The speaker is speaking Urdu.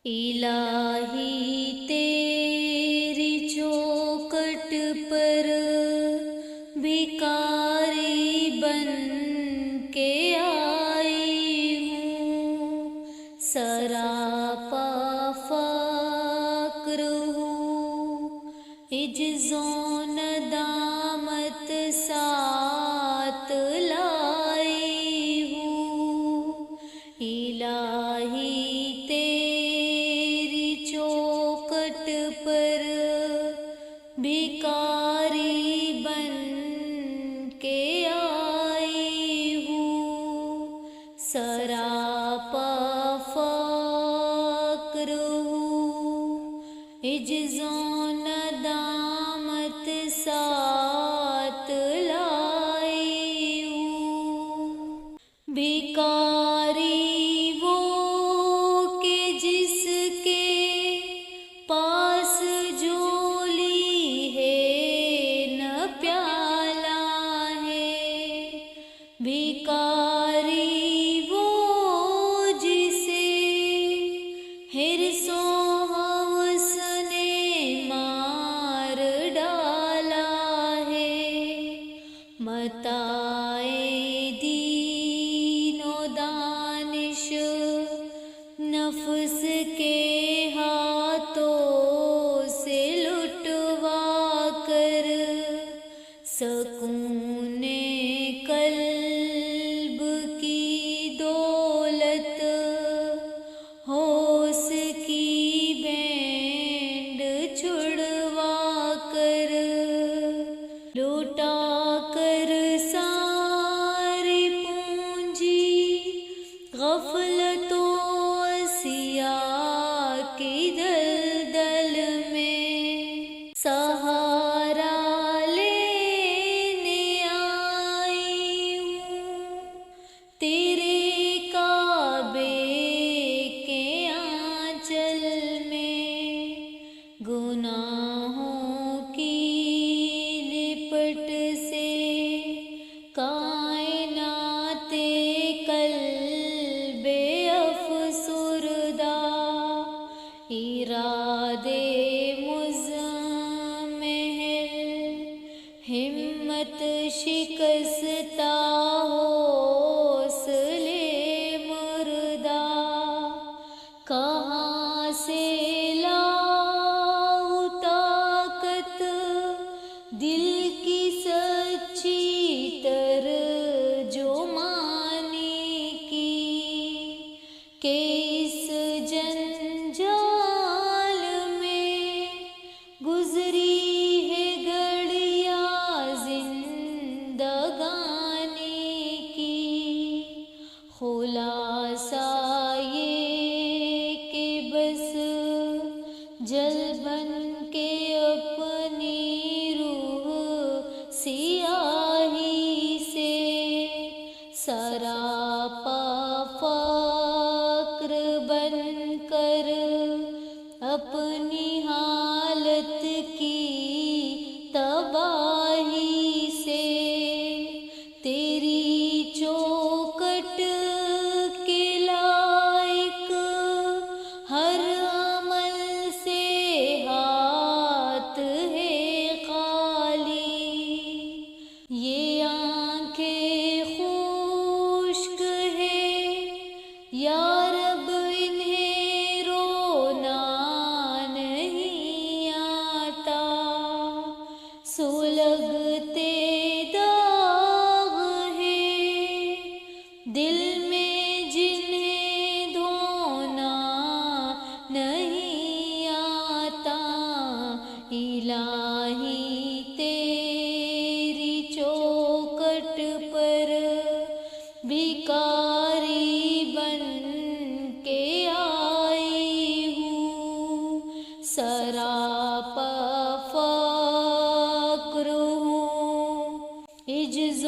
الہی تیری چوکھٹ پر بھکاری بن کے آئی ہوں، سراپا فقر ہوں، عجز و ندامت ساتھ لائی ہوں۔ الہی تیری چوکھٹ پر بھکاری بن کے آئی ہوں، سراپا فقر ہوں، عجز و ندامت ساتھ لائی ہوں۔ بھکاری وہ کہ جس کے پاس جھولی ہے نہ پیالہ ہے، بھکاری وہ جسے حرص و ہوس نے مار ڈالا ہے، متاع دین و دانش نفس کے ہاتھوں سے لٹوا کر، سکون قلب کی دولت ہوش کی بینڈ چھڑوا کر، لوٹا کر ساری پونجی غفلت و عصیاء کی دلدل میں، سہارا لینے آئی ہوں تیرے کعبے کے آنچل میں، گناہوں کی لپٹ سے کائنات قلب افسردہ، ارادے مزمحل ہمت شکستہ، حوصلے مردہ، کہاں سے لاؤں طاقت دل کی سچی ترجمانی کی، کہ اس جنجال میں گزری ہے گھڑیاں زندگانی کی، خلاصہ یہ کہ بس جل بن کے اپنی روح سیاہی سے، سراپا فقر بن کر اپنی حالت کی تباہی سے، تیری چوکھٹ کے لائق ہر عمل سے ہاتھ ہے خالی، یہ آنکھیں خشک ہے یا رب انہیں رونا نہیں آتا، سلگتے داغ ہے دل میں جنہیں دھونا نہیں آتا، الہی تیری چوکھٹ پر بھکاری بن کے آئی ہوں، سراپا فقر ہوں، عجز و